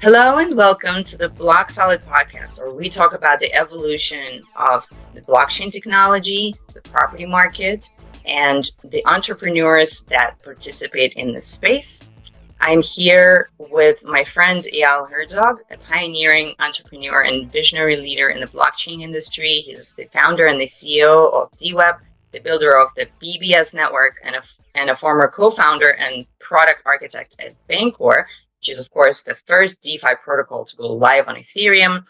Hello and welcome to the BlockSolid Podcast, where we talk about the evolution of the blockchain technology, the property market, and the entrepreneurs that participate in this space. I'm here with my friend Eyal Hertzog, a pioneering entrepreneur and visionary leader in the blockchain industry. He's the founder and the CEO of DWeb, the builder of the BBS network, and a former co-founder and product architect at Bancor, which is, of course, the first DeFi protocol to go live on Ethereum,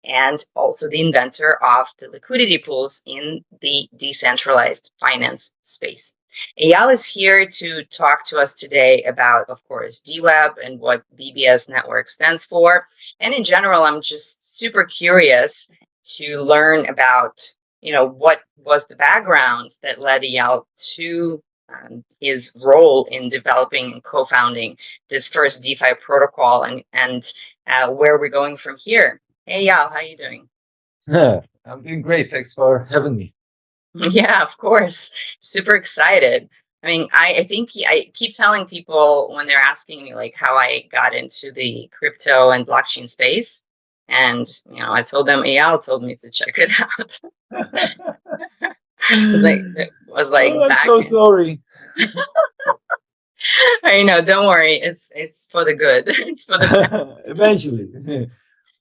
and also the inventor of the liquidity pools in the decentralized finance space. Eyal is here to talk to us today about, of course, DWeb and what BBS network stands for. And in general, I'm just super curious to learn about, what was the background that led Eyal to his role in developing and co-founding this first DeFi protocol, and where we're going from here. Hey, Eyal, how are you doing? I'm doing great. Thanks for having me. Yeah, of course. Super excited. I mean, I think I keep telling people when they're asking me like how I got into the crypto and blockchain space. And, I told them Eyal told me to check it out. it was like I'm back so in. sorry. I know, don't worry. It's for the good. It's for the best. Eventually.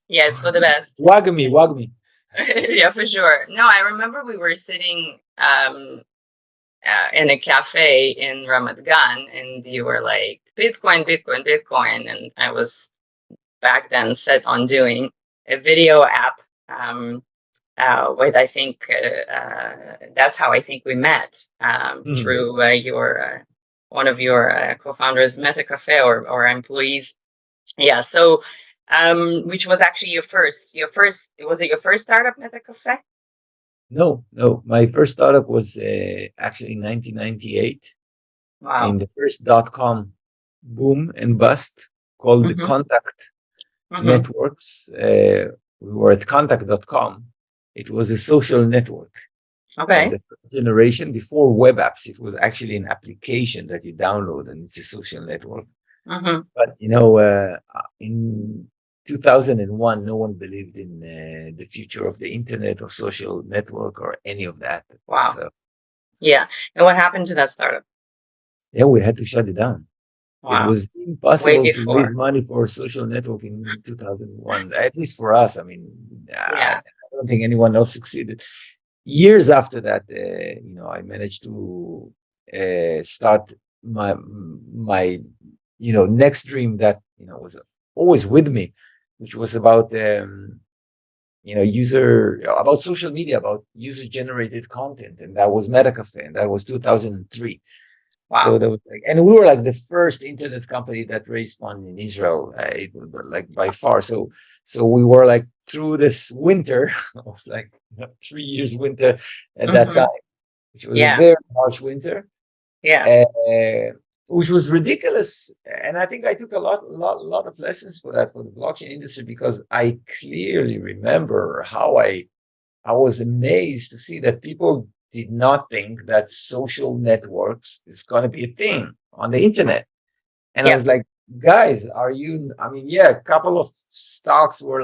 Yeah, it's for the best. Wag me, wag me. Yeah, for sure. No, I remember we were sitting in a cafe in Ramat Gan, and you were like, Bitcoin, Bitcoin, Bitcoin. And I was back then set on doing a video app with, I think, that's how I think we met, through your one of your co-founders, Meta Cafe, or employees. Yeah, so which was actually was it your first startup, Meta Cafe? No. My first startup was actually 1998 Wow. in the first .com boom and bust called the Mm-hmm. Contact Mm-hmm. Networks. We were at contact.com. It was a social network. Okay. The first generation before web apps. It was actually an application that you download, and it's a social network. Mm-hmm. But in 2001, no one believed in the future of the internet or social network or any of that. Wow. So Yeah. And what happened to that startup? yeah, we had to shut it down. It Wow. was Way impossible to before. raise money for a social network in 2001, at least for us. I mean, Yeah. I don't think anyone else succeeded. Years after that, I managed to start my next dream that was always with me, which was about about social media, about user generated content, and that was MetaCafe, and that was 2003. Wow. So that was and we were like the first internet company that raised funds in Israel, like by far. So we were like through this winter of 3 years winter at that Mm-hmm. time, which was a Yeah. very harsh winter, Yeah. which was ridiculous. And I think I took a lot of lessons for that, for the blockchain industry, because I clearly remember how I was amazed to see that people did not think that social networks is going to be a thing on the internet. And I Yeah. was like, guys, yeah, a couple of stocks were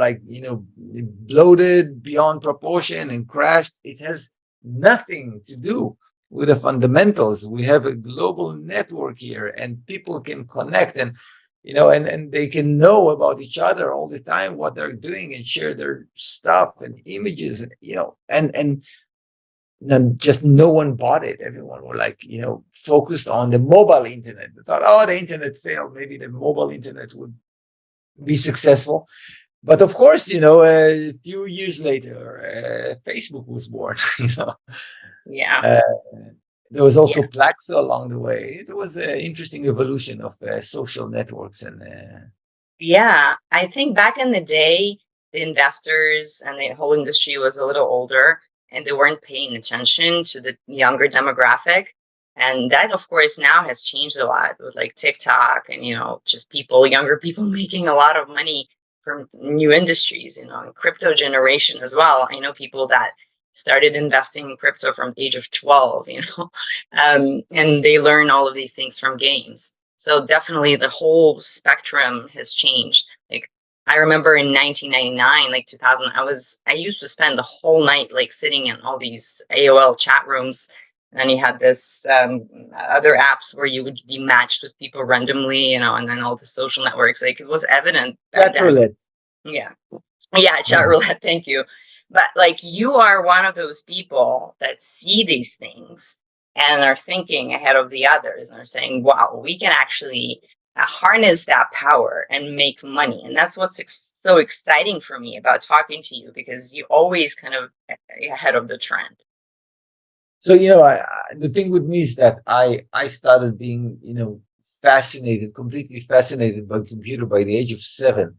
bloated beyond proportion and crashed. It has nothing to do with the fundamentals. We have a global network here, and people can connect and they can know about each other all the time, what they're doing, and share their stuff and images, and just no one bought it. Everyone were focused on the mobile internet. They thought, oh, the internet failed. Maybe the mobile internet would be successful. But of course, a few years later, Facebook was born. Yeah. There was Yeah. also Plaxo along the way. It was an interesting evolution of social networks and. Yeah. I think back in the day, the investors and the whole industry was a little older, and they weren't paying attention to the younger demographic. And that, of course, now has changed a lot with like TikTok and, just younger people making a lot of money from new industries, and crypto generation as well. I know people that started investing in crypto from the age of 12, and they learn all of these things from games. So definitely the whole spectrum has changed. Like I remember in 1999, like 2000, I used to spend the whole night like sitting in all these AOL chat rooms. And then you had this other apps where you would be matched with people randomly, and then all the social networks. Like it was evident back Chat then. roulette. Yeah. Yeah, chat roulette. Thank you. But like you are one of those people that see these things and are thinking ahead of the others and are saying, wow, we can actually harness that power and make money. And that's what's so exciting for me about talking to you, because you always kind of ahead of the trend. So, the thing with me is that I started being, completely fascinated by computer by the age of 7.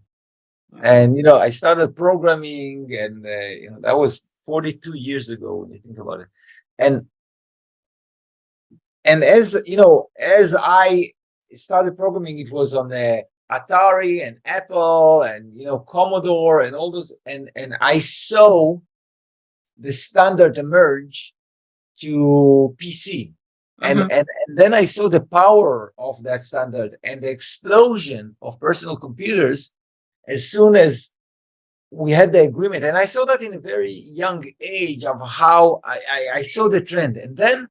And, I started programming, and, that was 42 years ago when you think about it. And as I started programming, it was on the Atari and Apple and, Commodore and all those. And I saw the standard emerge to PC. And then I saw the power of that standard and the explosion of personal computers as soon as we had the agreement. And I saw that in a very young age of how I saw the trend. And then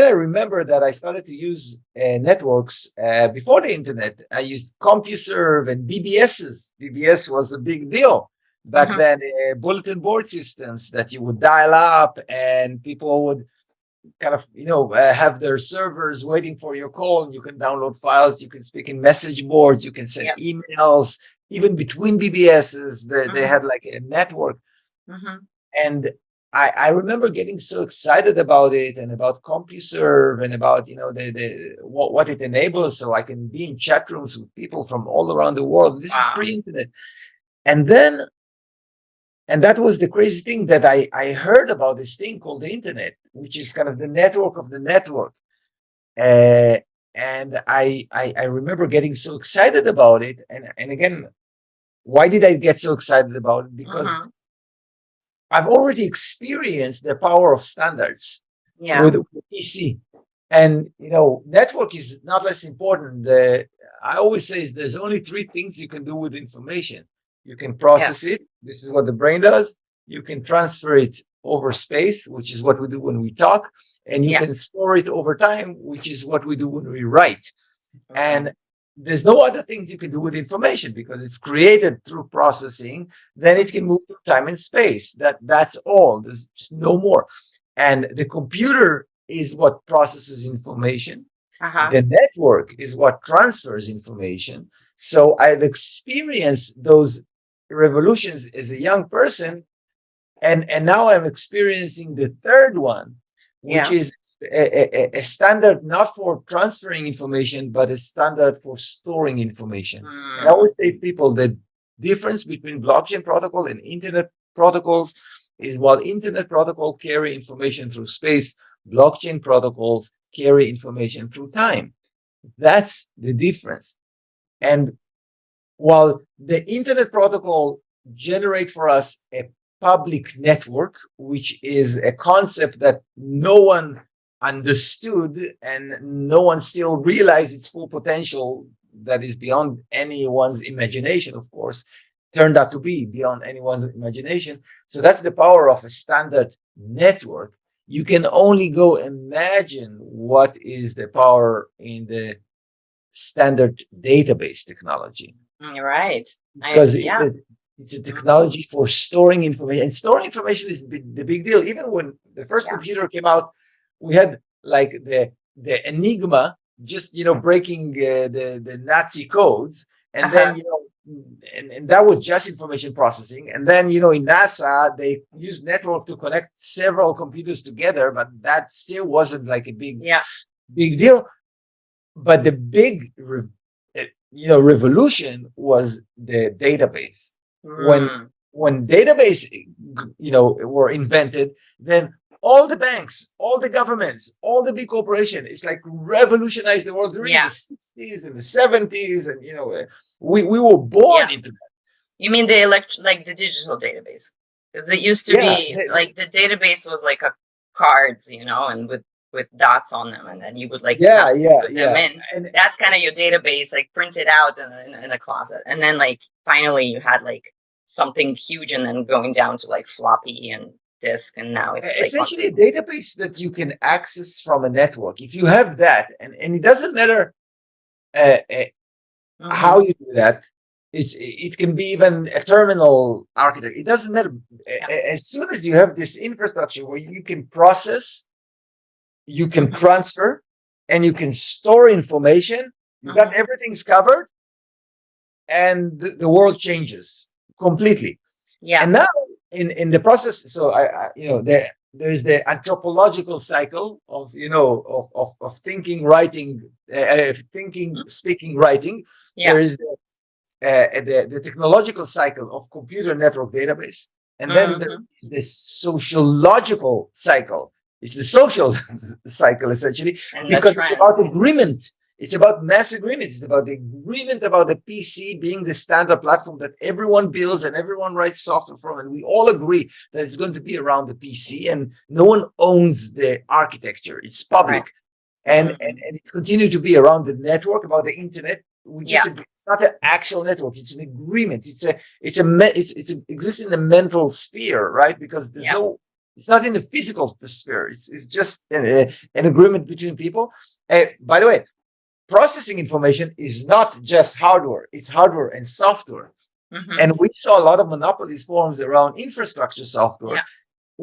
I remember that I started to use networks before the internet. I used CompuServe and BBSs. BBS was a big deal back then. Bulletin board systems that you would dial up, and people would kind of, have their servers waiting for your call. You can download files. You can speak in message boards. You can send emails. Even between BBSs, they had like a network. And I remember getting so excited about it and about CompuServe and about, what it enables. So I can be in chat rooms with people from all around the world. This is pre-internet. And that was the crazy thing, that I heard about this thing called the internet, which is kind of the network of the network. And I remember getting so excited about it. And again, why did I get so excited about it? Because I've already experienced the power of standards with PC. And, network is not less important. I always say there's only 3 things you can do with information. You can process it. This is what the brain does. You can transfer it over space, which is what we do when we talk. And you can store it over time, which is what we do when we write. And there's no other things you can do with information, because it's created through processing. Then it can move through time and space. That's all. There's just no more. And the computer is what processes information. The network is what transfers information. So I've experienced those revolutions as a young person, and now I'm experiencing the third one, which is a standard not for transferring information, but a standard for storing information. And I always say to people, the difference between blockchain protocol and internet protocols is, while internet protocol carry information through space, blockchain protocols carry information through time. That's the difference. And while the internet protocol generate for us a public network, which is a concept that no one understood and no one still realized its full potential, that is beyond anyone's imagination, of course, turned out to be beyond anyone's imagination. So that's the power of a standard network. You can only go imagine what is the power in the standard database technology. Right. Because it's a technology for storing information. And storing information is the big deal. Even when the first computer came out, we had like the Enigma, just, breaking the Nazi codes. And then, and that was just information processing. And then, in NASA, they used network to connect several computers together, but that still wasn't like a big deal. But the big, revolution was the database. When database, were invented, then all the banks, all the governments, all the big corporations, it's like revolutionized the world during the 60s and the 70s. And, we were born into that. You mean the the digital database? Because it used to be like the database was like a cards, and with with dots on them, and then you would like Yeah, have to yeah, put them yeah. in. And That's kind of your database, like printed out in a closet, and then like finally you had like something huge, and then going down to like floppy and disk, and now it's like on. essentially a database that you can access from a network. If you have that, and it doesn't matter how Mhm. you do that, it can be even a terminal architect. It doesn't matter. Yeah. As soon as you have this infrastructure where you can process, you can Mhm. transfer, and you can store information, you got Mhm. everything's covered, and the world changes completely. Yeah. And now in the process, so there's the anthropological cycle of thinking, writing, thinking, Mhm. speaking, writing. There Yeah. is the technological cycle of computer network database, and then there Mhm. is the sociological cycle. It's the social cycle essentially, And the because it's about trends. agreement. It's about mass agreement. It's about the agreement about the PC being the standard platform that everyone builds and everyone writes software from. And we all agree that it's going to be around the PC, and no one owns the architecture. It's Right. public. And Mhm. it continues to be around the network, about the internet. We just Yeah. agree. It's not an actual network. It's an agreement. It's exists in the mental sphere, right? Because Yeah. it's not in the physical sphere. It's just an agreement between people. By the way, processing information is not just hardware, it's hardware and software. Mhm. And we saw a lot of monopolies forms around infrastructure software, Yeah.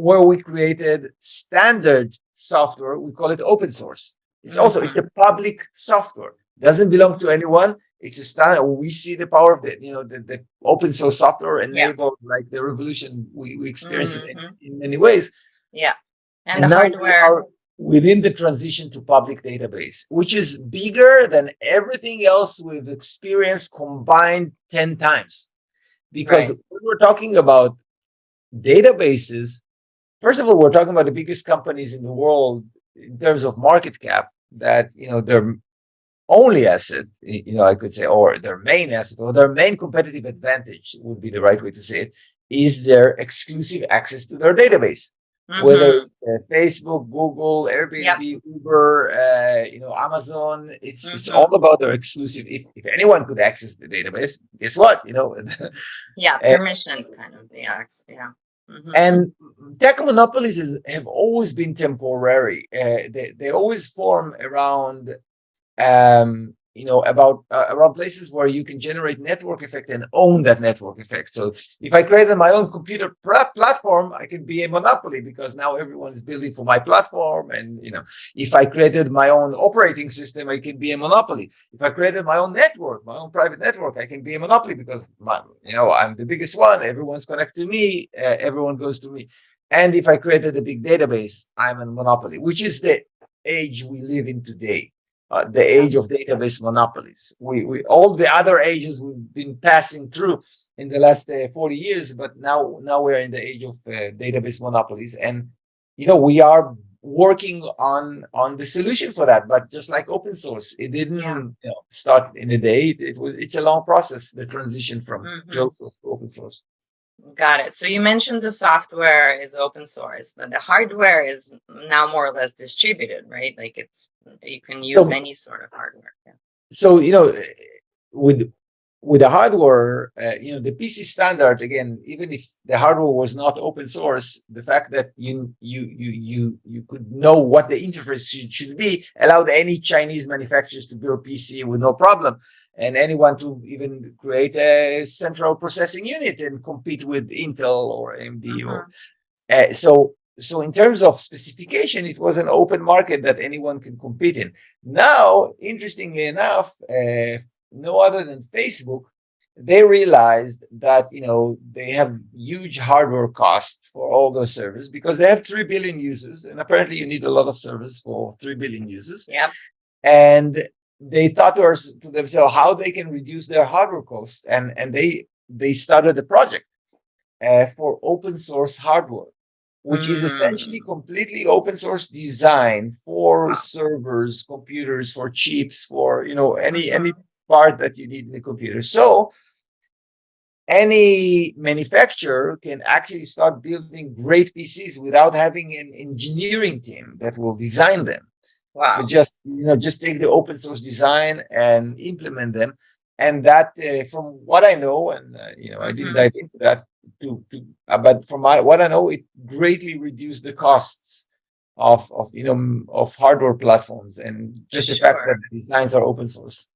where we created standard software. We call it open source. It's Mhm. a public software. It doesn't belong to anyone. It's a standard. We see the power of the open source software Yeah. enabled like the revolution. We experienced it Mhm. in many ways. Yeah. And the And now we hardware. are within the transition to public database, which is bigger than everything else we've experienced combined 10 times. Because Right. when we're talking about databases, first of all, we're talking about the biggest companies in the world in terms of market cap, that, their only asset, I could say, or their main asset, or their main competitive advantage would be the right way to say it, is their exclusive access to their database. Whether Mhm. it's Facebook, Google, Yep. Airbnb, Uber, Amazon, it's all Mhm. about their exclusive. If anyone could access the database, guess what? Yeah. Permission kind of. Yeah. Yeah. Mhm. And tech monopolies have always been temporary. They always form around about around places where you can generate network effect and own that network effect. So if I created my own computer platform, I can be a monopoly because now everyone is building for my platform. And if I created my own operating system, I can be a monopoly. If I created my own network, my own private network, I can be a monopoly because I'm the biggest one. Everyone's connected to me. Everyone goes to me. And if I created a big database, I'm a monopoly, which is the age we live in today, the Yeah. age of database monopolies. We all the other ages we've been passing through in the last 40 years, but now we're in the age of database monopolies, and we are working on the solution for that. But just like open source, it Yeah. didn't start in a day. It's a long process, the transition from Mhm. closed source to open source. Got it. So you mentioned the software is open source, but the hardware is now more or less distributed, right? Like you can use So any sort of hardware. Yeah. so with with the hardware, the PC standard, again, even if the hardware was not open source, the fact that you could know what the interface should be allowed any Chinese manufacturers to build PC with no problem, and anyone to even create a central processing unit and compete with Intel or AMD or Mhm. so in terms of specification, it was an open market that anyone can compete in. Now, interestingly enough, no other than Facebook, they realized that they have huge hardware costs for all those servers because they have 3 billion users, and apparently you need a lot of servers for 3 billion users. Yep. And they thought to themselves how they can reduce their hardware costs, and they started a project for open source hardware, which is essentially Mm. completely open source design for Wow. servers, computers, for chips, for any Mhm. part that you need in the computer. So any manufacturer can actually start building great PCs without having an engineering team that will design them. But Wow. just take the open source design and implement them. And that, from what I know, and I didn't dive into that but from what I know, it greatly reduced the costs of hardware platforms, and just the fact that Sure. the designs are open source.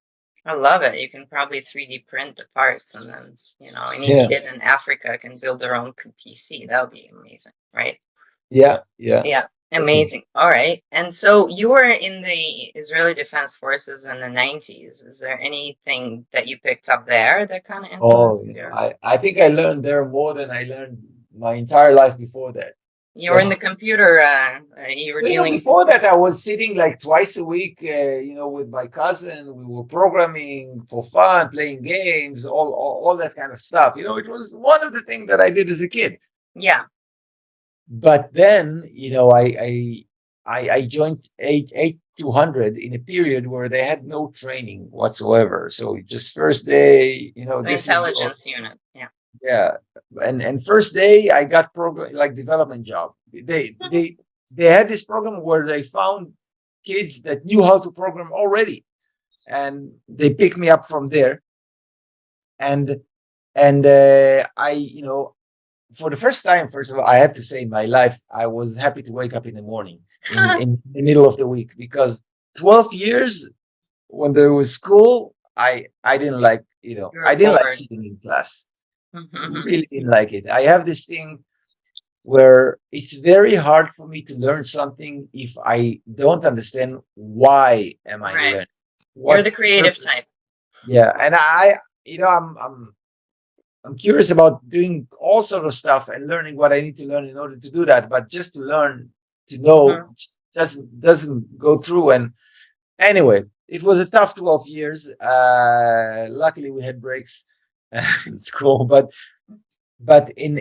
I love it. You can probably 3D print the parts, and then, any Yeah, kid in Africa can build their own PC. That would be amazing, right? yeah, yeah. Yeah, Okay. amazing. All right. And so you were in the Israeli Defense Forces in the 90s. Is there anything that you picked up there that kind of Oh, influenced yeah. your? I think I learned there more than I learned my entire life before that. You were So, in the computer, you were dealing. before that, I was sitting like twice a week, with my cousin. We were programming for fun, playing games, all that kind of stuff. It was one of the things that I did as a kid. Yeah. But then, I joined 200 in a period where they had no training whatsoever. So just first day, So this is your intelligence unit. Yeah. yeah, and first day I got program like development job. They had this program where they found kids that knew how to program already, and they picked me up from there. And I, for the first time, first of all, I have to say in my life, I was happy to wake up in the morning in the middle of the week, because 12 years when there was school, I didn't like, You I were didn't like bored. sitting in class. Mhm. Really didn't like it. I have this thing where it's very hard for me to learn something if I don't understand why am I Right. learning, You're what the creative purpose. type. Yeah, and I'm curious about doing all sort of stuff and learning what I need to learn in order to do that. But just to learn, to know, Mhm. doesn't go through. And anyway, it was a tough 12 years. Luckily, we had breaks in school, but in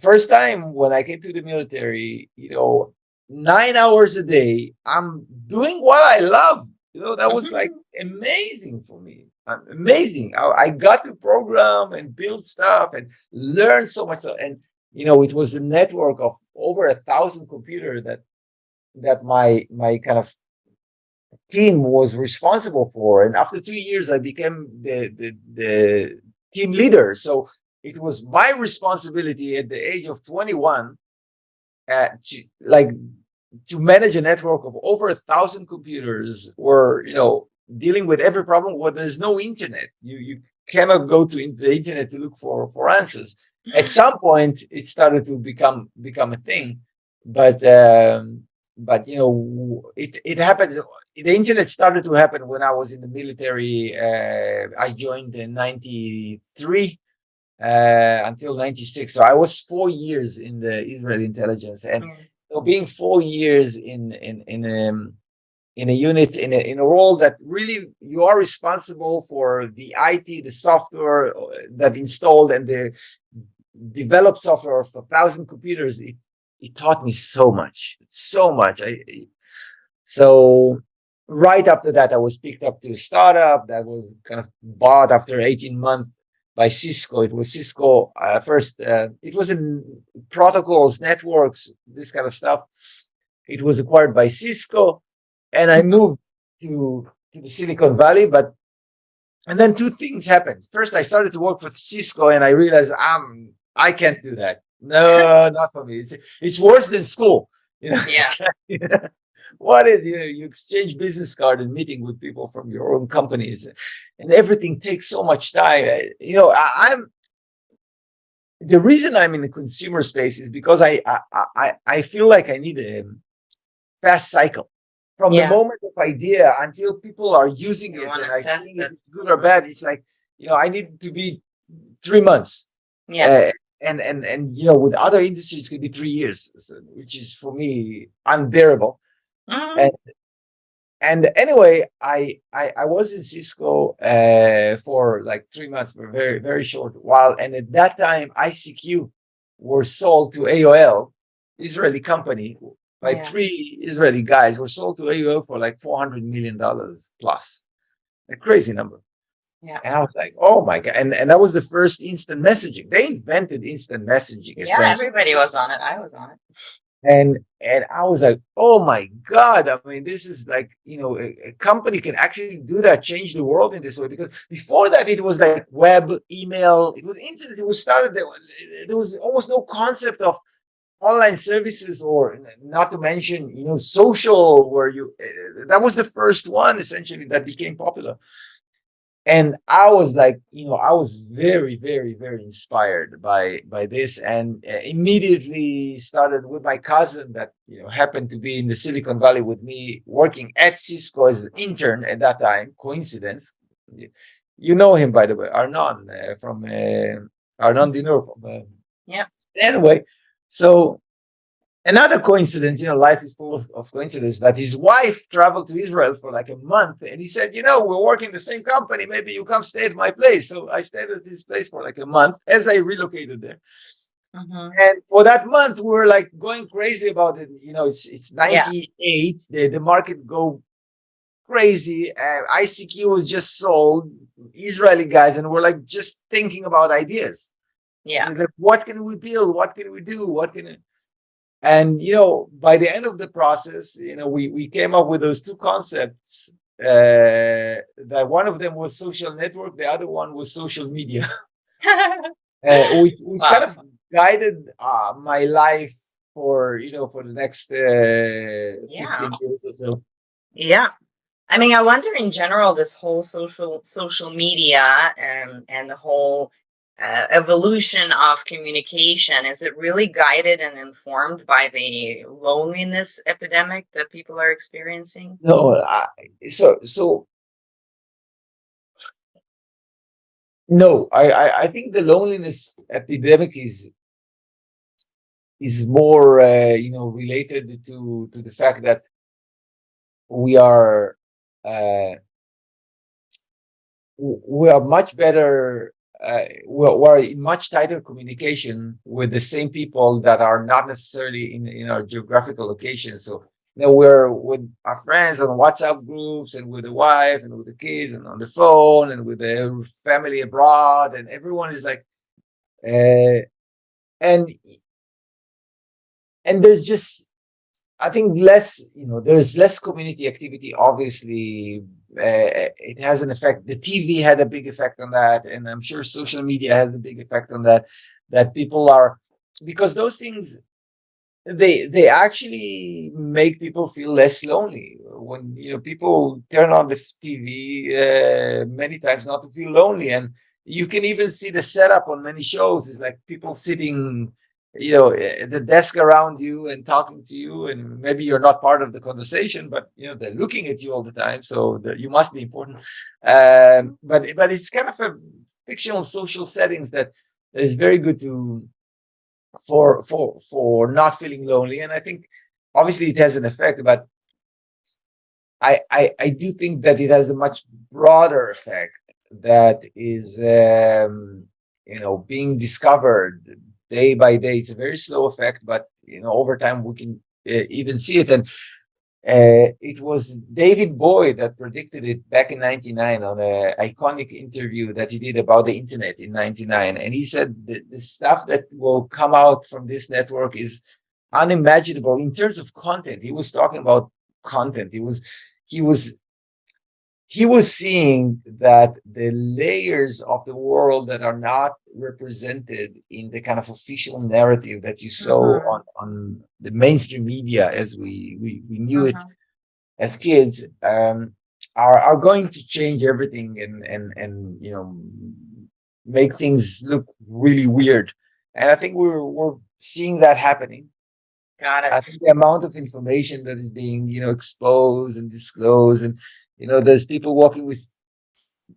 first time when I came to the military, 9 hours a day, I'm doing what I love. That was like amazing for me. Amazing. I got to program and build stuff and learn so much. And it was a network of over 1,000 computers that my kind of team was responsible for. And after 2 years, I became the team leader. So it was my responsibility at the age of 21, like to manage a network of over 1,000 computers, or dealing with every problem where there's no internet. You cannot go to the internet to look for answers. At some point, it started to become a thing, but it happened. The internet started to happen when I was in the military. I joined in '93 until '96. So I was 4 years in the Israeli intelligence, and Mm. so being 4 years in a unit, in a role that really you are responsible for the IT, the software that installed and the developed software for 1,000 computers. It taught me so much, so much. So right after that, I was picked up to a startup that was kind of bought after 18 months by Cisco. It was Cisco first. It was in protocols, networks, this kind of stuff. It was acquired by Cisco, and I moved to the Silicon Valley. And then two things happened. First, I started to work for Cisco, and I realized I can't do that. No, not for me. It's worse than school. Yeah. What is you exchange business card and meeting with people from your own companies, and everything takes so much time. I'm the reason I'm in the consumer space is because I feel like I need a fast cycle from the Yeah. moment of idea until people are using You it want and to I test see if it. it's good or bad. It's like I need to be 3 months. Yeah. Uh, and with other industries, it could be 3 years, which is for me unbearable. Mhm. And and anyway, I was in Cisco for like 3 months, for a very very short while, and at that time ICQ were sold to AOL, Israeli company, by Yeah. three Israeli guys. Were sold to AOL for like $400 million plus, a crazy number. Yeah. And I was like, oh my God. And that was the first instant messaging. They invented instant messaging Yeah, essentially. everybody was on it. I was on it. And I was like, oh my God. I mean, this is like, a company can actually do that, change the world in this way. Because before that, it was like web, email, it was internet, it was started, there was almost no concept of online services, or not to mention, social, where that was the first one essentially that became popular. And I was like, I was very, very, very inspired by this, and immediately started with my cousin that happened to be in the Silicon Valley with me, working at Cisco as an intern at that time. Coincidence. You know him, by the way, Arnon, from Arnon Dinur from. Yeah. Anyway, so another coincidence, life is full of coincidence, that his wife traveled to Israel for like a month, and he said, we're working in the same company. Maybe you come stay at my place. So I stayed at his place for like a month as I relocated there. Mm-hmm. And for that month, we were like going crazy about it. It's Yeah. 98. The market go crazy. ICQ was just sold, Israeli guys, and we're like just thinking about ideas. Yeah. Like, what can we build? What can we do? And by the end of the process, we came up with those two concepts. That one of them was social network, the other one was social media, which kind Wow. of guided my life for the next Yeah. 15 years or so. Yeah. I mean, I wonder in general, this whole social media and the whole evolution of communication, is it really guided and informed by the loneliness epidemic that people are experiencing? No, so no, I think the loneliness epidemic is more related to the fact that we are uh, we are much better. We're in much tighter communication with the same people that are not necessarily in our geographical location. So we're with our friends on WhatsApp groups, and with the wife, and with the kids, and on the phone, and with the family abroad, and everyone is like, uh, and there's just, I think, there's less community activity. Obviously, it has an effect. The TV had a big effect on that, and I'm sure social media has a big effect on that. That people are, because those things, they actually make people feel less lonely. When people turn on the TV many times not to feel lonely, and you can even see the setup on many shows. It's like people sitting at the desk around you and talking to you, and maybe you're not part of the conversation, but they're looking at you all the time, so you must be important. But it's kind of a fictional social settings that is very good to for not feeling lonely. And I think obviously it has an effect, but I do think that it has a much broader effect that is being discovered day by day. It's a very slow effect, but over time we can even see it. And it was David Boyd that predicted it back in 99 on an iconic interview that he did about the internet in 99. And he said the stuff that will come out from this network is unimaginable in terms of content. He was talking about content. He was he was seeing that the layers of the world that are not represented in the kind of official narrative that you saw Mm-hmm. on the mainstream media as we knew it Mm-hmm. as kids, are going to change everything, and make things look really weird. And I think we're seeing that happening. Got it. I think the amount of information that is being, exposed and disclosed, and there's people walking with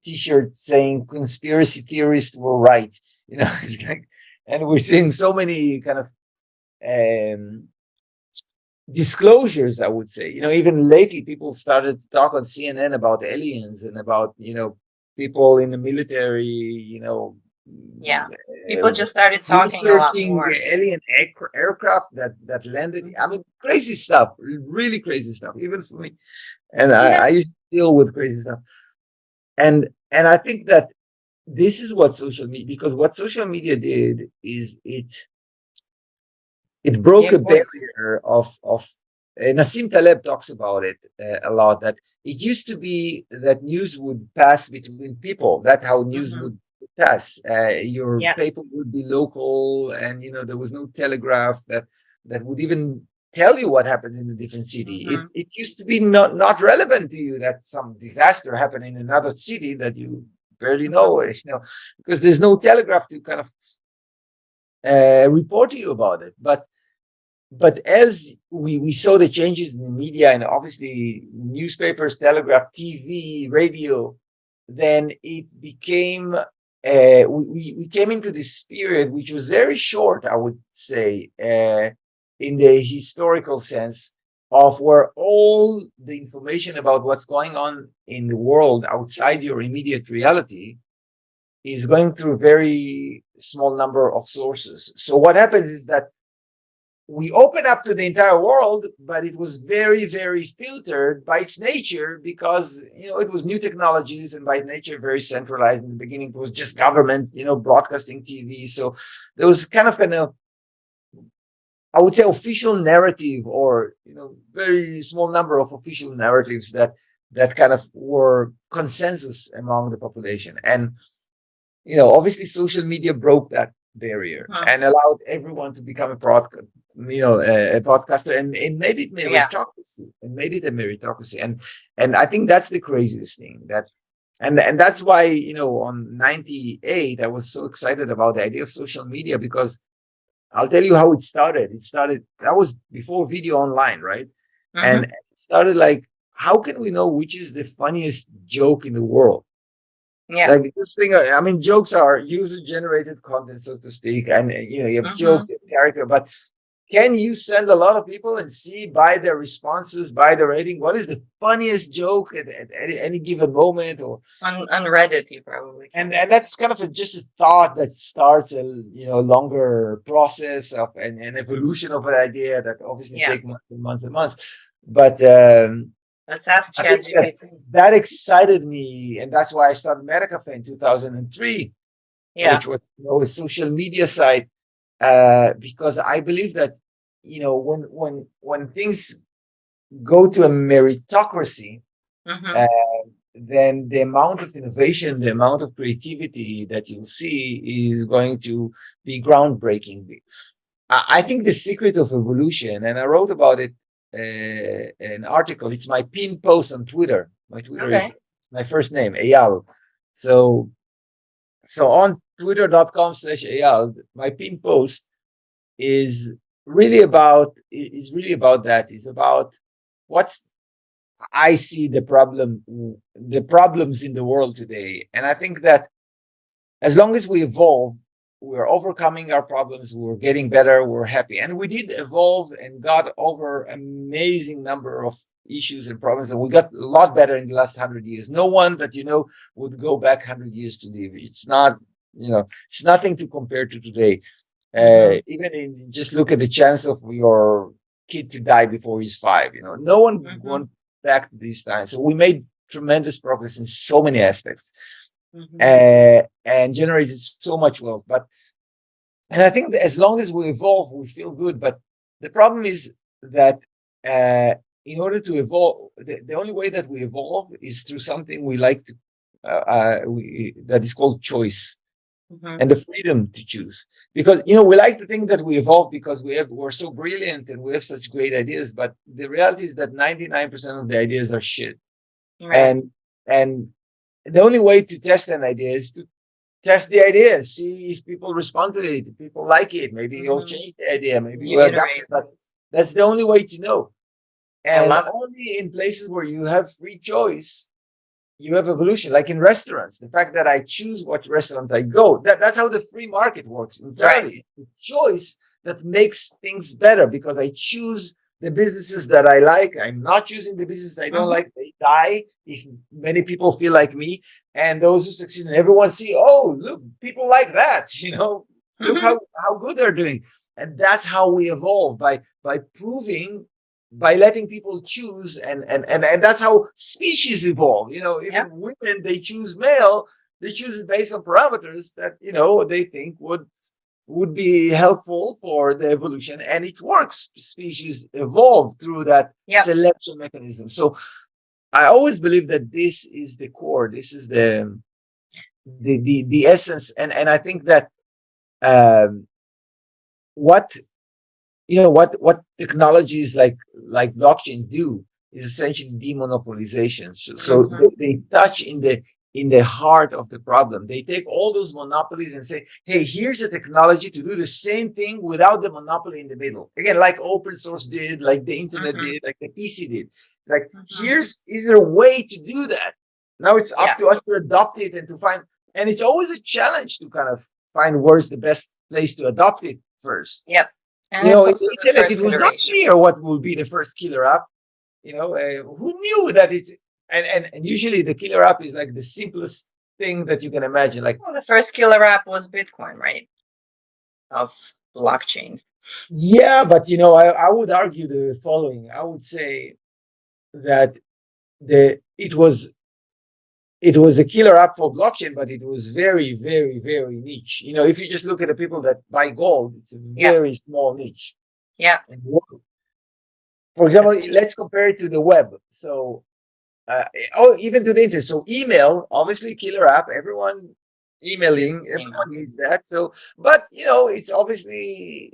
T-shirts saying conspiracy theorists were right. It's like, and we're seeing so many kind of um, disclosures. I would say, even lately, people started to talk on CNN about aliens and about people in the military, Yeah. People uh, just started talking a lot researching more. alien aircraft that landed. I mean, crazy stuff, really crazy stuff, even for me. And I Yeah. used to deal with crazy stuff. And I think that this is what social media, because what social media did is it Yeah, broke a of course. barrier of Nassim Taleb talks about it a lot, that it used to be that news would pass between people. That's how news Hmm. would pass. Your Yes. paper would be local, and there was no telegraph that would even tell you what happened in a different city. It Hmm. it used to be not relevant to you that some disaster happened in another city that you barely Hmm. know, because there's no telegraph to kind of report to you about it. But as we saw the changes in the media, and obviously newspapers, telegraph, TV, radio, then it became we came into this period which was very short, I would say, in the historical sense, of where all the information about what's going on in the world outside your immediate reality is going through a very small number of sources. So what happens is that we open up to the entire world, but it was very, very filtered by its nature, because it was new technologies, and by nature very centralized. In the beginning, it was just government, broadcasting TV. So there was kind of I would say, official narrative, or very small number of official narratives that kind of were consensus among the population. And obviously social media broke that barrier Hmm. and allowed everyone to become a podcaster, and it made it Yeah. meritocracy, and I think that's the craziest thing, and that's why on 98 I was so excited about the idea of social media, because I'll tell you how it started. That was before video online, right? And Hmm. it started like, how can we know which is the funniest joke in the world? Yeah. Like this thing, I mean, jokes are user-generated content, so to speak, and you have jokes, Hmm. you have character. But can you send a lot of people and see by their responses, by the rating, what is the funniest joke at any given moment? Or On Reddit, you probably and can. and that's kind of just a thought that starts a longer process of an evolution of an idea that obviously Yeah. take months and months and months. But Let's ask I think that ChatGPT. that excited me, and that's why I started Medicafe in 2003, Yeah. which was a social media site, because I believe that when things go to a meritocracy, Hmm. uh, then the amount of innovation, the amount of creativity that you'll see is going to be groundbreaking. I think the secret of evolution, and I wrote about it an article. It's my pinned post on Twitter. My Twitter is Okay. my first name, Eyal. So on twitter.com/Eyal, my pinned post is really about that. Is about what's I see the problems in the world today. And I think that as long as we evolve, we're overcoming our problems, we're getting better, we're happy. And we did evolve and got over amazing number of issues and problems, and we got a lot better in the last 100 years. No one that would go back 100 years to live. It's nothing to compare to today. Hmm. Just look at the chance of your kid to die before he's 5. No one Hmm. went back to these times. So we made tremendous progress in so many aspects, Hmm. and generated so much wealth. And I think that as long as we evolve, we feel good. But the problem is that uh, in order to evolve, the only way that we evolve is through something we like to, that is called choice, Hmm. and the freedom to choose. Because we like to think that we evolve because we're so brilliant and we have such great ideas, but the reality is that 99% of the ideas are shit. Right. And and the only way to test an idea is to test the idea, see if people respond to it, if people like it. Maybe you'll Hmm. change the idea, maybe You you'll adapt it, iterate. but that's the only way to know. I And love it. only in places where you have free choice, you have evolution. Like in restaurants, the fact that I choose what restaurant I go, that's how the free market works Right. entirely. The choice that makes things better, because I choose the businesses that I like. I'm not choosing the businesses I don't Hmm. like. They die if many people feel like me. And those who succeed, and everyone see, oh, look, people like that. Look Hmm. how good they're doing. And that's how we evolve, by proving by letting people choose, and that's how species evolve. Even women, they choose male, they choose it based on parameters that they think would be helpful for the evolution, and it works. Species evolve through that selection mechanism. So I always believe that this is the core, this is the essence, and I think that um, what what technologies like blockchain do is essentially demonopolization. So they touch in the heart of the problem. They take all those monopolies and say, hey, here's a technology to do the same thing without the monopoly in the middle. Again, like open source did, like the internet did, like the PC did. Like, is there a way to do that? Now it's up to us to adopt it and to find, and it's always a challenge to kind of find where's the best place to adopt it first. Yep. And in the internet, it was not clear what will be the first killer app. Who knew that it's, and usually the killer app is like the simplest thing that you can imagine. Like, the first killer app was Bitcoin, right? Of blockchain. Yeah, but I would argue the following. I would say that it was a killer app for blockchain, but it was very, very, very niche. If you just look at the people that buy gold, it's a very small niche. Yeah. For example, let's compare it to the web. So, even to the internet. So, email, obviously, killer app. Everyone emailing, everyone needs that. So, but it's obviously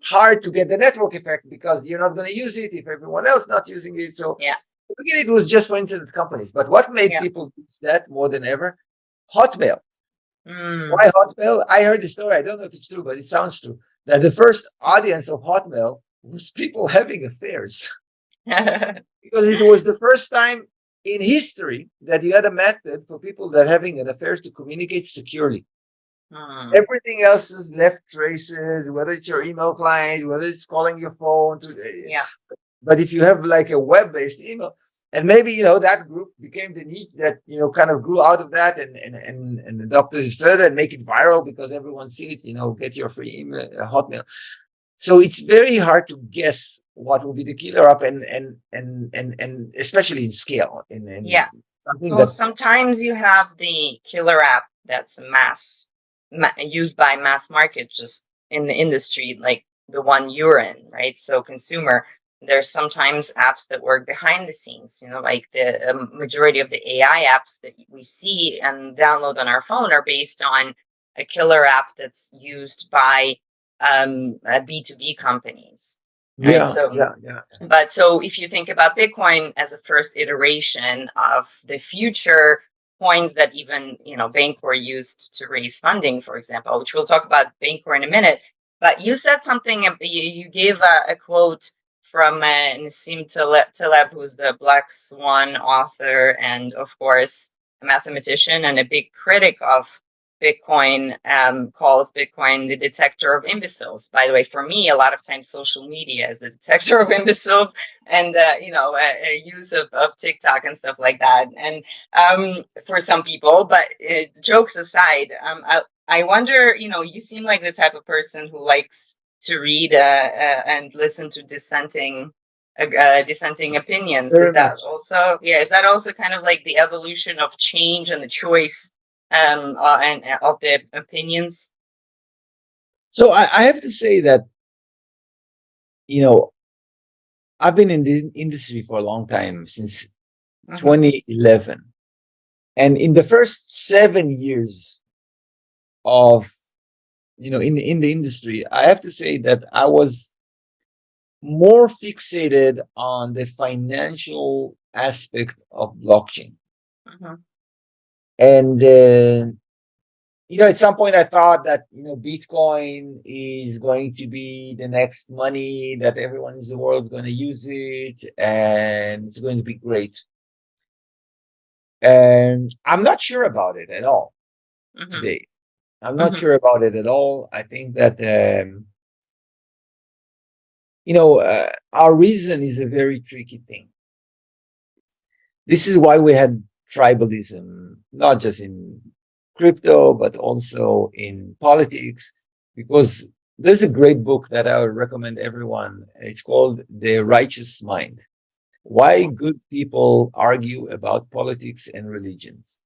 hard to get the network effect because you're not going to use it if everyone else not using it. So, again, it was just for internet companies. But what made people use that more than ever? Hotmail. Why Hotmail? I heard the story. I don't know if it's true, but it sounds true. That the first audience of Hotmail was people having affairs. Because it was the first time in history that you had a method for people that having an affairs to communicate securely. Everything else is left traces, whether it's your email client, whether it's calling your phone. But if you have like a web-based email, and maybe that group became the need that kind of grew out of that and adopted it further and make it viral because everyone sees it. Get your free email, Hotmail. So it's very hard to guess what will be the killer app, and especially in scale. Sometimes you have the killer app that's used by mass market, just in the industry, like the one you're in, right? So consumer. There's sometimes apps that work behind the scenes, like the majority of the AI apps that we see and download on our phone are based on a killer app that's used by B2B companies. Right? But so if you think about Bitcoin as a first iteration of the future coins that even, Bancor used to raise funding, for example, which we'll talk about Bancor in a minute. But you said something, you gave a quote from Nassim Taleb, who's the Black Swan author and, of course, a mathematician and a big critic of Bitcoin, calls Bitcoin the detector of imbeciles. By the way, for me, a lot of times social media is the detector of imbeciles, and a use of TikTok and stuff like that. And for some people, but jokes aside, I wonder, you seem like the type of person who likes to read and listen to dissenting opinions. Is that also kind of like the evolution of change and the choice and of the opinions? So I have to say that I've been in the industry for a long time, since 2011, and in the first 7 years of in the industry, I have to say that I was more fixated on the financial aspect of blockchain. And at some point I thought that Bitcoin is going to be the next money, that everyone in the world is going to use it, and it's going to be great. And I'm not sure about it at all today. I'm not sure about it at all. I think that our reason is a very tricky thing. This is why we had tribalism, not just in crypto, but also in politics, because There's a great book that I would recommend everyone. It's called The Righteous Mind. Why Good People Argue About Politics and Religions.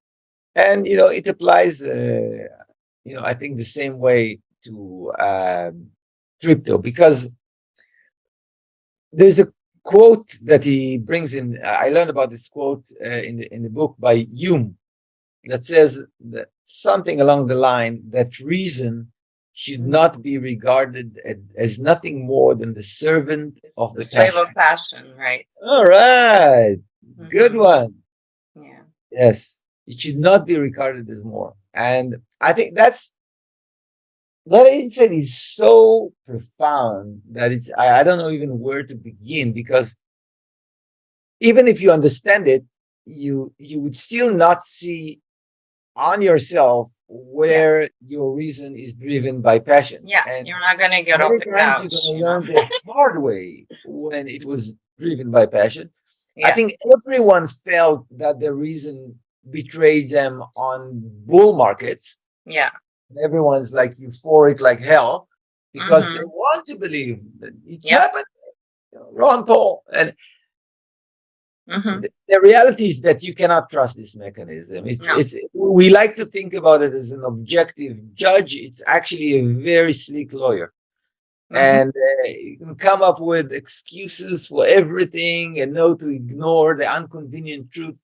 And, it applies, I think the same way to crypto, because there's a quote that he brings in. I learned about this quote in the book by Hume that says that something along the line that reason should not be regarded as nothing more than the servant of The the slave passion. of passion, right? All right, good one. Yeah. Yes, it should not be regarded as more, and I think that insight is so profound that I don't know even where to begin, because even if you understand it, you would still not see on yourself Yeah. where your reason is driven by passions. Yeah. And You're not gonna get off many the times you're couch, going to learn the hard way when it was driven by passion. I Yeah. think everyone felt that the reason betrayed them on bull markets. Yeah. Everyone's like euphoric like hell because they want to believe that it's Yep. happened. Ron Paul. And Mm-hmm. the reality is that you cannot trust this mechanism. No. We like to think about it as an objective judge. It's actually a very sleek lawyer. And you can come up with excuses for everything and know to ignore the inconvenient truth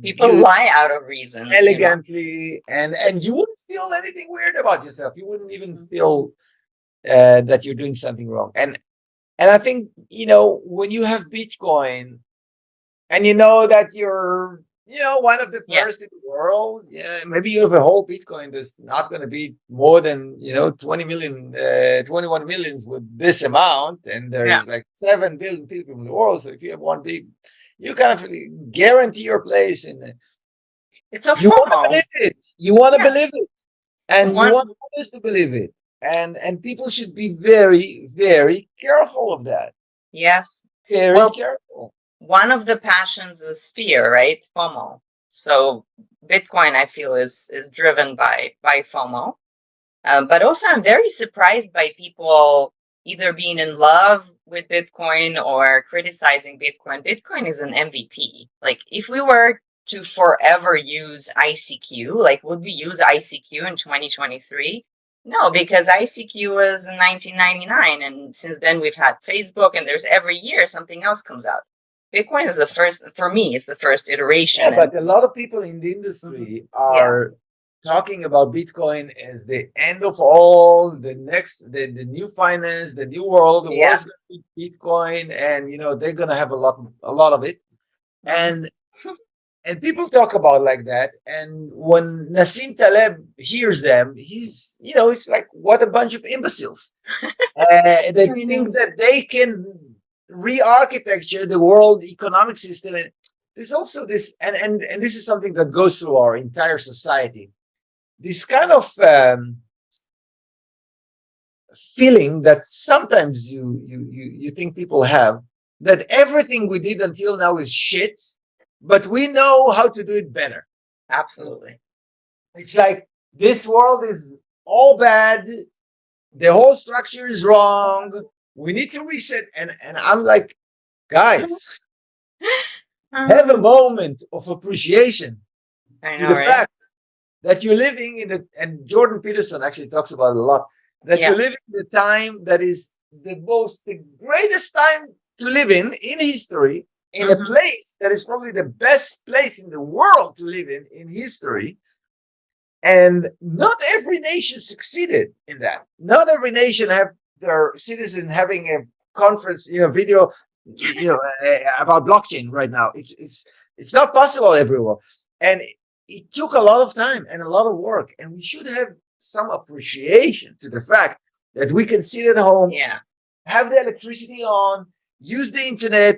People lie out of reason. elegantly, and you wouldn't feel anything weird about yourself. You wouldn't even feel that you're doing something wrong. And I think, when you have Bitcoin and you know that you're, one of the first in the world, maybe you have a whole Bitcoin that's not going to be more than, 20 million, 21 millions with this amount. And there's like 7 billion people in the world. So if you have one big, you kind of guarantee your place in it. It's a You want to FOMO. believe it. You want to believe it. And One- you want others to believe it. And people should be very, very careful of that. Yes. Very careful. One of the passions is fear, right? FOMO. So Bitcoin, I feel, is driven by FOMO. But also, I'm very surprised by people either being in love with Bitcoin or criticizing Bitcoin. Bitcoin is an MVP. Like, if we were to forever use ICQ, like, would we use ICQ in 2023? No, because ICQ was in 1999, and since then we've had Facebook, and there's every year something else comes out. Bitcoin is the first, for me, it's the first iteration. Yeah, but a lot of people in the industry are talking about Bitcoin as the end of all, the new finance, the new world. The world's going to be Bitcoin, and they're going to have a lot of it. And people talk about like that. And when Nassim Taleb hears them, he's, it's like, what a bunch of imbeciles. They think that they can re-architecture the world economic system. And there's also this, and this is something that goes through our entire society. This kind of feeling that sometimes you think people have, that everything we did until now is shit, but we know how to do it better. Absolutely. It's like this world is all bad. The whole structure is wrong. We need to reset. And I'm like, guys, have a moment of appreciation to the fact that you're living in it. And Jordan Peterson actually talks about it a lot, that you're living in the time that is the greatest time to live in history, in a place that is probably the best place in the world to live in history. And not every nation succeeded in that. Not every nation have their citizens having a conference, video, about blockchain right now. It's not possible everywhere. And it took a lot of time and a lot of work. And we should have some appreciation to the fact that we can sit at home, have the electricity on, use the internet,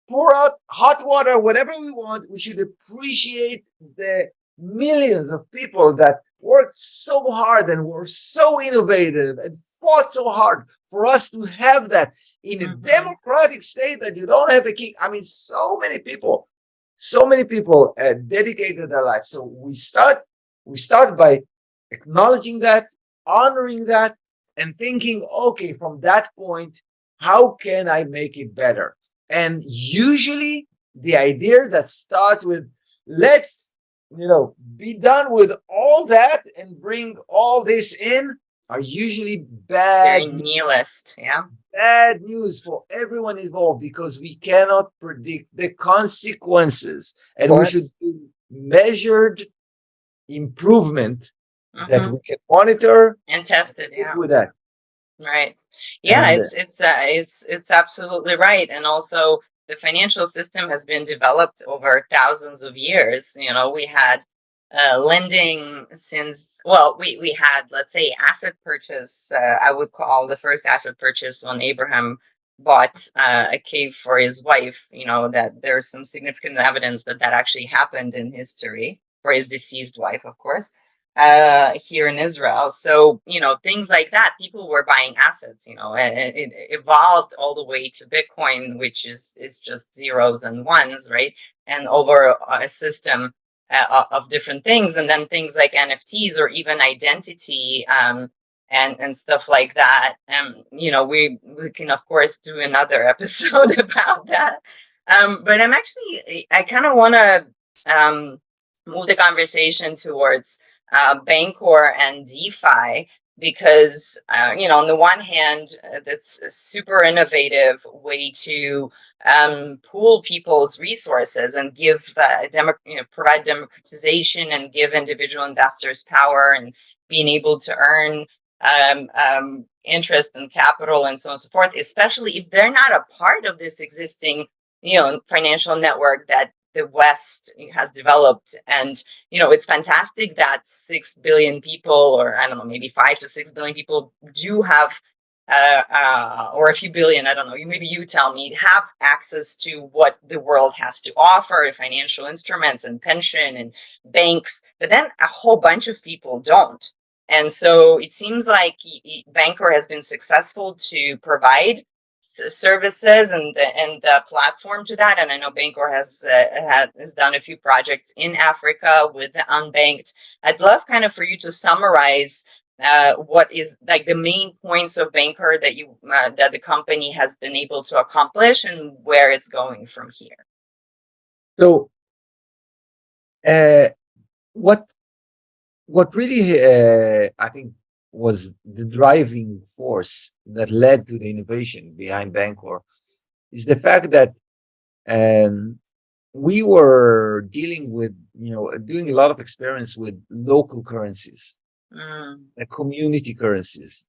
pour out hot water, whatever we want. We should appreciate the millions of people that worked so hard and were so innovative and fought so hard for us to have that in a democratic state that you don't have a king. I mean, so many people dedicated their life. So we start by acknowledging that, honoring that, and thinking, okay, from that point, how can I make it better? And usually the idea that starts with, let's, be done with all that and bring all this in, are usually Very nihilist. Yeah. bad news for everyone involved, because we cannot predict the consequences, Of and we should course. do measured improvement that Hmm. we can monitor And tested. Yeah. with that. Right. Yeah, And it's absolutely right. And also the financial system has been developed over thousands of years. We had lending since, well, we had, let's say, asset purchase. I would call the first asset purchase when Abraham bought a cave for his wife. That there's some significant evidence that that actually happened in history for his deceased wife, of course, here in Israel. So, things like that, people were buying assets, and it evolved all the way to Bitcoin, which is just zeros and ones, right? And over a system of different things, and then things like NFTs or even identity, and stuff like that. We can of course do another episode about that. But I kind of want to move the conversation towards Bancor and DeFi, because on the one hand, that's a super innovative way to pool people's resources and give provide democratization and give individual investors power and being able to earn interest and capital and so on and so forth, especially if they're not a part of this existing financial network that the West has developed. And it's fantastic that 6 billion people, or I don't know, maybe 5 to 6 billion people do have, or a few billion, I don't know, maybe you tell me, have access to what the world has to offer, financial instruments and pension and banks, but then a whole bunch of people don't. And so it seems like Bancor has been successful to provide services and the platform to that. And I know Bancor has done a few projects in Africa with the unbanked. I'd love kind of for you to summarize what is like the main points of Bancor that the company has been able to accomplish and where it's going from here. so, what really, I think, was the driving force that led to the innovation behind Bancor is the fact that um, we were dealing with, doing a lot of experiments with local currencies, community currencies,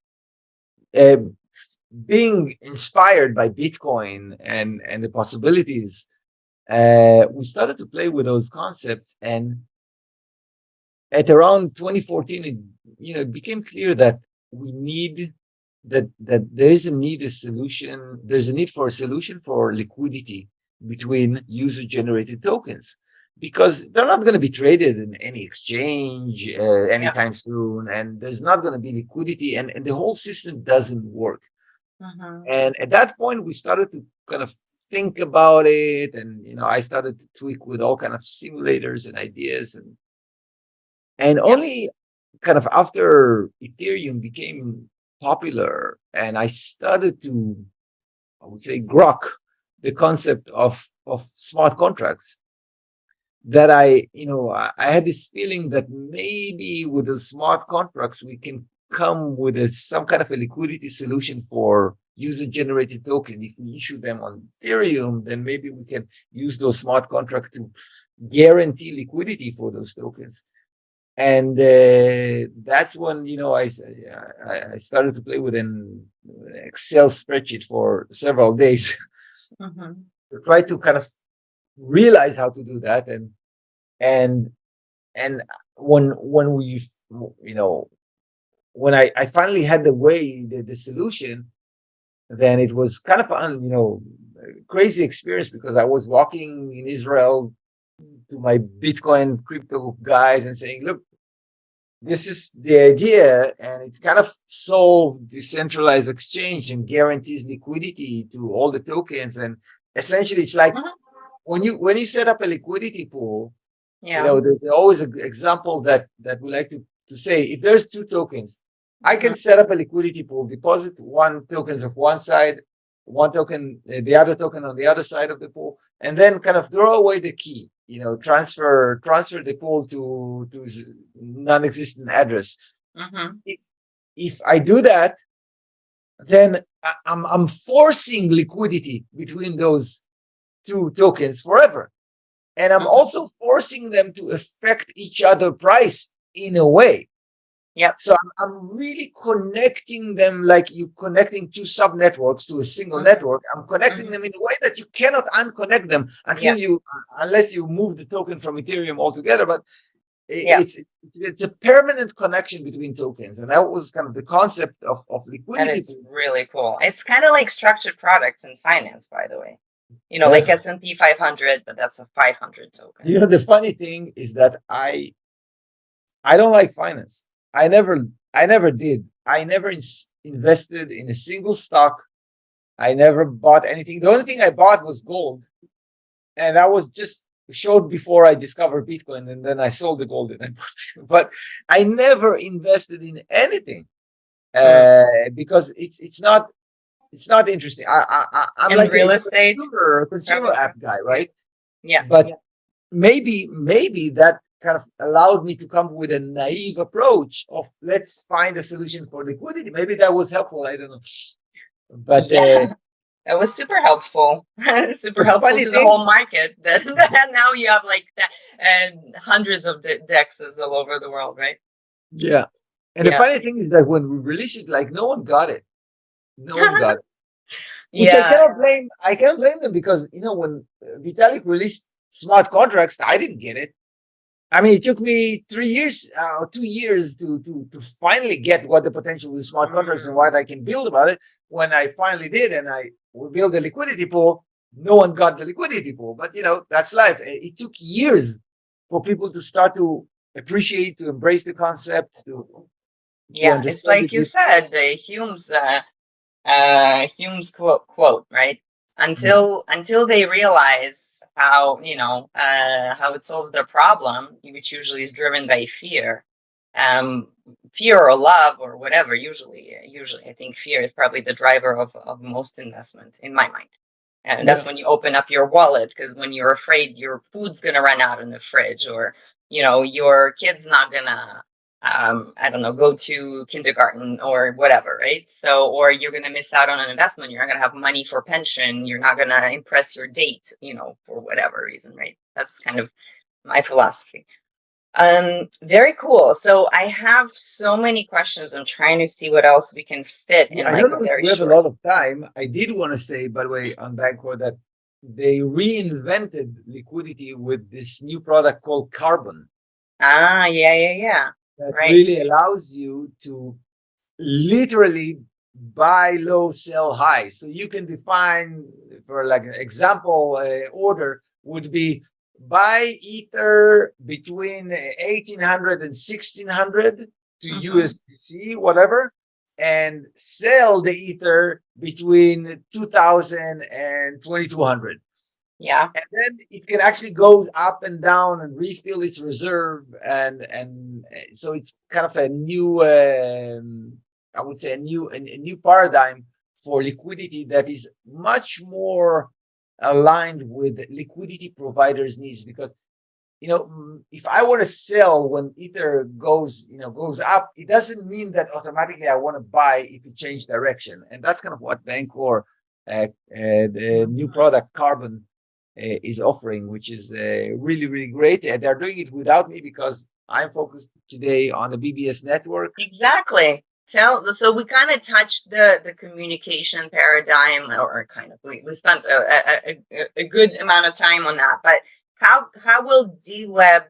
um, being inspired by Bitcoin and the possibilities. We started to play with those concepts, and at around 2014, it became clear that we need that there's a need for a solution for liquidity between user generated tokens, because they're not going to be traded in any exchange anytime soon, and there's not going to be liquidity, and the whole system doesn't work. And at that point, we started to kind of think about it, and I started to tweak with all kind of simulators and ideas, and only kind of after Ethereum became popular, and I started to, I would say, grok the concept of smart contracts, that I had this feeling that maybe with the smart contracts we can come with some kind of a liquidity solution for user generated token. If we issue them on Ethereum, then maybe we can use those smart contracts to guarantee liquidity for those tokens. And that's when I started to play with an Excel spreadsheet for several days to try to kind of realize how to do that. And when we when I finally had the solution, then it was kind of crazy experience, because I was walking in Israel to my Bitcoin crypto guys and saying, look, this is the idea, and it kind of solved decentralized exchange and guarantees liquidity to all the tokens. And essentially, it's like when you set up a liquidity pool, there's always an example that we like to say, if there's two tokens, I can set up a liquidity pool, deposit one tokens of one side, one token, the other token on the other side of the pool, and then kind of throw away the key. Transfer the pool to non-existent address. Mm-hmm. If I do that, then I'm forcing liquidity between those two tokens forever. And I'm also forcing them to affect each other price in a way. Yep. So I'm really connecting them like you connecting two sub networks to a single network. I'm connecting them in a way that you cannot unconnect them unless you move the token from Ethereum altogether. But it's a permanent connection between tokens, and that was kind of the concept of liquidity. That is really cool. It's kind of like structured products in finance, by the way. Like S&P 500, but that's a 500 token. The funny thing is that I don't like finance. I never did. I never invested in a single stock. I never bought anything. The only thing I bought was gold, and that was just showed before I discovered Bitcoin, and then I sold the gold. But I never invested in anything because it's not interesting. I'm in like real a estate consumer app guy, right? Yeah. But maybe that kind of allowed me to come with a naive approach of let's find a solution for liquidity. Maybe that was helpful. I don't know. But that was super helpful. Super helpful to the whole market. That now you have like that and hundreds of dexes all over the world, right? Yeah. And the funny thing is that when we released it, like no one got it. No one got it. Which I cannot blame. I can't blame them because when Vitalik released smart contracts, I didn't get it. I mean, it took me 3 years, 2 years to finally get what the potential with smart contracts and what I can build about it. When I finally did, and we built a liquidity pool, no one got the liquidity pool. But that's life. It took years for people to start to appreciate, to embrace the concept. It's like you said, the Hume's quote, right? Until they realize how how it solves their problem, which usually is driven by fear, fear or love or whatever. Usually, I think fear is probably the driver of most investment in my mind. And that's when you open up your wallet, because when you're afraid your food's gonna run out in the fridge, or your kid's not gonna I don't know, go to kindergarten or whatever, right? So, or you're going to miss out on an investment. You're not going to have money for pension. You're not going to impress your date, for whatever reason, right? That's kind of my philosophy. Very cool. So I have so many questions. I'm trying to see what else we can fit in. I don't know if we have a lot of time. I did want to say, by the way, on Bancor that they reinvented liquidity with this new product called Carbon. Yeah. That really allows you to literally buy low, sell high. So you can define, for like an example, order would be buy Ether between 1800 and 1600 to USDC, whatever, and sell the Ether between 2000 and 2200. Yeah. And then it can actually go up and down and refill its reserve. And so it's kind of a new, I would say a new paradigm for liquidity that is much more aligned with liquidity providers' needs. Because, if I want to sell when Ether goes up, it doesn't mean that automatically I want to buy if it changes direction. And that's kind of what Bancor, the new product Carbon, is offering, which is really, really great. And they're doing it without me because I'm focused today on the BBS network. Exactly. So we kind of touched the communication paradigm, or kind of we spent a good amount of time on that. But how will DWeb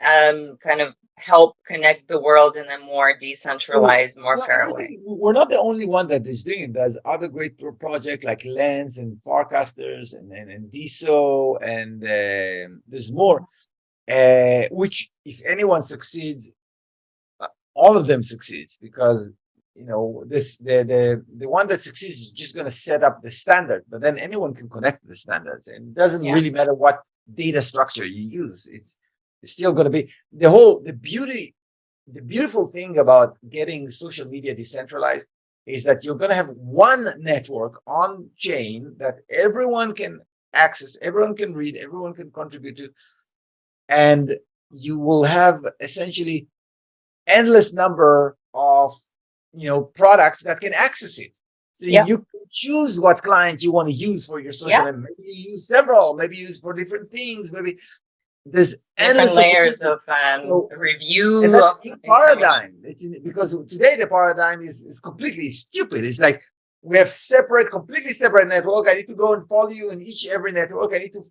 kind of help connect the world in a more decentralized, more fair way? We're not the only one that is doing it. There's other great projects like Lens and Farcasters and DSO, and there's more. Which, if anyone succeeds, all of them succeeds, because the one that succeeds is just going to set up the standard, but then anyone can connect to the standards, and it doesn't really matter what data structure you use. It's still going to be the the beautiful thing about getting social media decentralized is that you're going to have one network on chain that everyone can access, everyone can read, everyone can contribute to, and you will have essentially endless number of products that can access it. So Yeah. you can choose what client you want to use for your social. Yeah. Maybe you use several, maybe you use for different things. Maybe there's Different endless layers of so, and review that's of a new information. paradigm. Because today the paradigm is completely stupid. It's like we have completely separate network. I need to go and follow you in every network. I need to,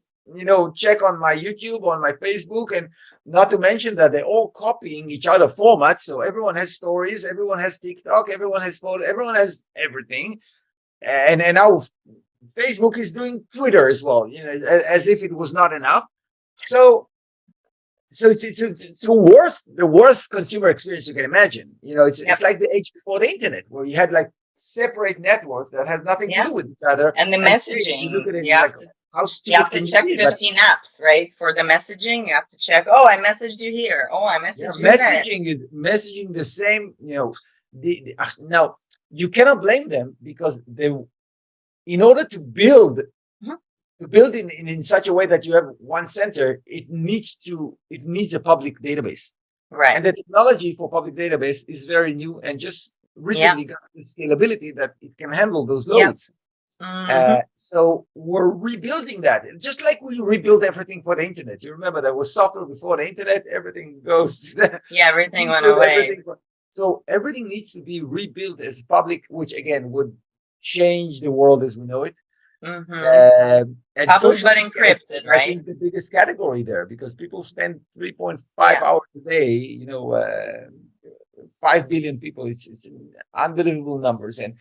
check on my YouTube, on my Facebook, and not to mention that they're all copying each other formats. So everyone has stories, everyone has TikTok, everyone has photo, everyone has everything. And now Facebook is doing Twitter as well, as if it was not enough. So it's the worst consumer experience you can imagine. It's like the age before the internet, where you had like separate networks that has nothing to do with each other. And the Today you look messaging, at it, you you're have like, to how you have stupid to can you check be? But 15 apps, right? For the messaging, you have to check, oh, I messaged you here. Oh, I yeah, messaged you there. messaging the same. Now you cannot blame them because in order to build in such a way that you have one center, it needs a public database. Right. And the technology for public database is very new and just recently got the scalability that it can handle those loads. So we're rebuilding that, just like we rebuild everything for the internet. You remember there was software before the internet, everything goes to that. Everything went away. So everything needs to be rebuilt as public, which again would change the world as we know it. And public but encrypted, right? I think the biggest category there, because people spend 3.5 hours a day, 5 billion people. It's unbelievable numbers, and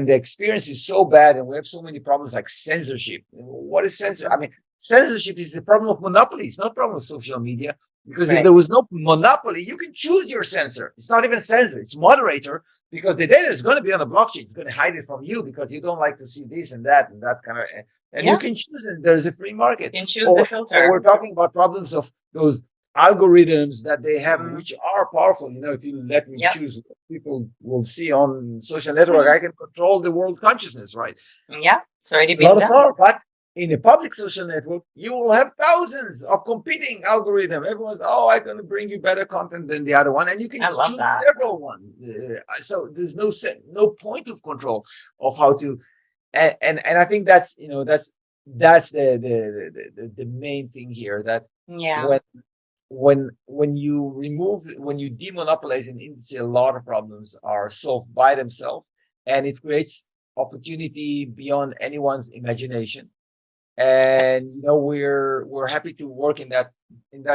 the experience is so bad, and we have so many problems like censorship. What is censorship? I mean, censorship is the problem of monopoly. It's not a problem of social media, because if there was no monopoly, you can choose your censor. It's not even censor; it's moderator, because the data is going to be on the blockchain. It's going to hide it from you because you don't like to see this and that kind of. And you can choose it. There's a free market. You can choose the filter. Or we're talking about problems of those algorithms that they have, which are powerful. If you let me choose what people will see on social network, I can control the world consciousness, right? Yeah, it's already been done. A lot of power, but in a public social network, you will have thousands of competing algorithms. Everyone's, I'm going to bring you better content than the other one, and you can choose several ones. So there's no point of control of how to, and I think that's that's the main thing here, that when you demonopolize an industry, a lot of problems are solved by themselves, and it creates opportunity beyond anyone's imagination. And we're happy to work in that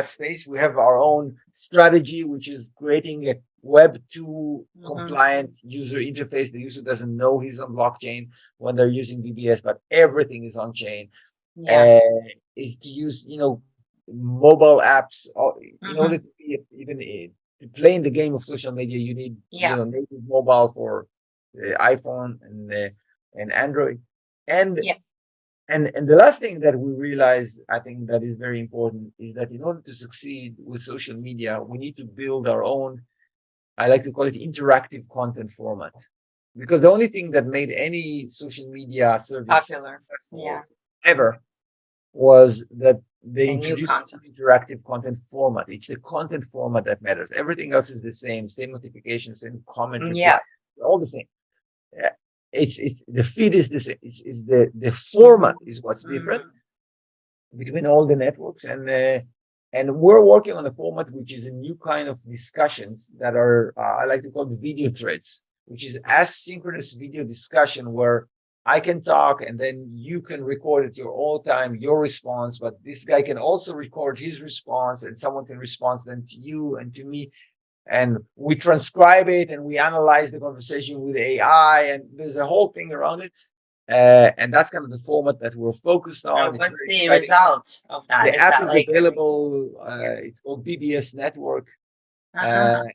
space. We have our own strategy, which is creating a Web 2 compliant user interface. The user doesn't know he's on blockchain when they're using BBS, but everything is on chain. Is to use mobile apps in order to be even to play in the game of social media. You need native mobile for iPhone and Android, and the last thing that we realized, I think that is very important, is that in order to succeed with social media, we need to build our own, I like to call it, interactive content format, because the only thing that made any social media service successful ever was that they introduced interactive content format. It's the content format that matters. Everything else is the same notifications, same comment, reply, all the same. It's the feed is the same. It's the format is what's different between all the networks, and we're working on a format which is a new kind of discussions that are I like to call the video threads, which is asynchronous video discussion where I can talk and then you can record at your own time your response, but this guy can also record his response and someone can respond then to you and to me. And we transcribe it and we analyze the conversation with AI, and there's a whole thing around it. And that's kind of the format that we're focused on. What's the result of that? The app is available. It's called BBS Network. And,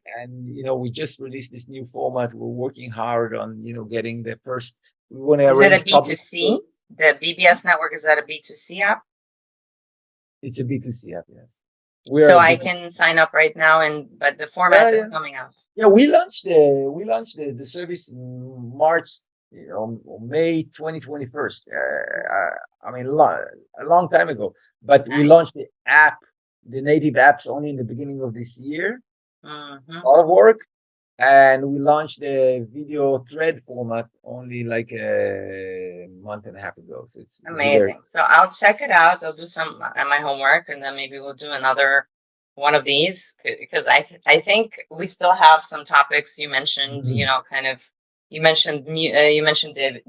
we just released this new format. We're working hard on, getting the first. We want to arrange. Is it a B2C? The BBS Network, is that a B2C app? It's a B2C app, yes. So I can sign up right now, but the format is coming out. Yeah, we launched the service in March, May 2021. I mean, a long time ago. But we launched the native apps only in the beginning of this year. A lot of work. And we launched the video thread format only like a month and a half ago. So it's amazing. So I'll check it out. I'll do some my homework, and then maybe we'll do another one of these, because I think we still have some topics you mentioned. You mentioned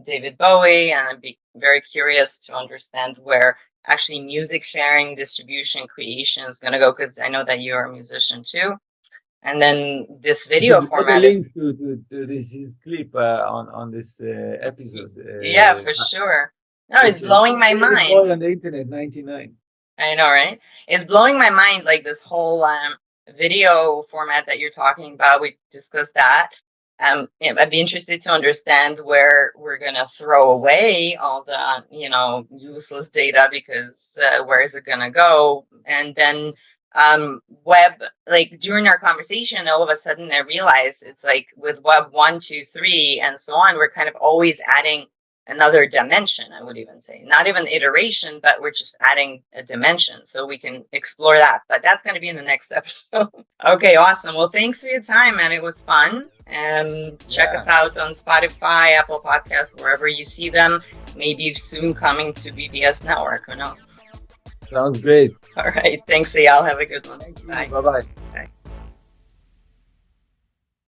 David Bowie, and I'd be very curious to understand where actually music sharing, distribution, creation is going to go, because I know that you're a musician too. And then this video format is link to this clip on this episode. Yeah, for sure. No, it's blowing my mind. Boy on the internet, 99. I know, right? It's blowing my mind, like this whole video format that you're talking about. We discussed that. I'd be interested to understand where we're gonna throw away all the useless data, because where is it gonna go? And then web, like during our conversation, all of a sudden I realized it's like with web 1, 2, 3 and so on, we're kind of always adding another dimension. I would even say not even iteration, but we're just adding a dimension, so we can explore that. But that's going to be in the next episode. Okay, awesome. Well, thanks for your time, man. It was fun. And check us out on Spotify, Apple Podcasts, wherever you see them. Maybe soon coming to BBS Network. Who knows? Sounds great. All right. Thanks, Eyal. Have a good one. Thank you. Bye-bye. Bye.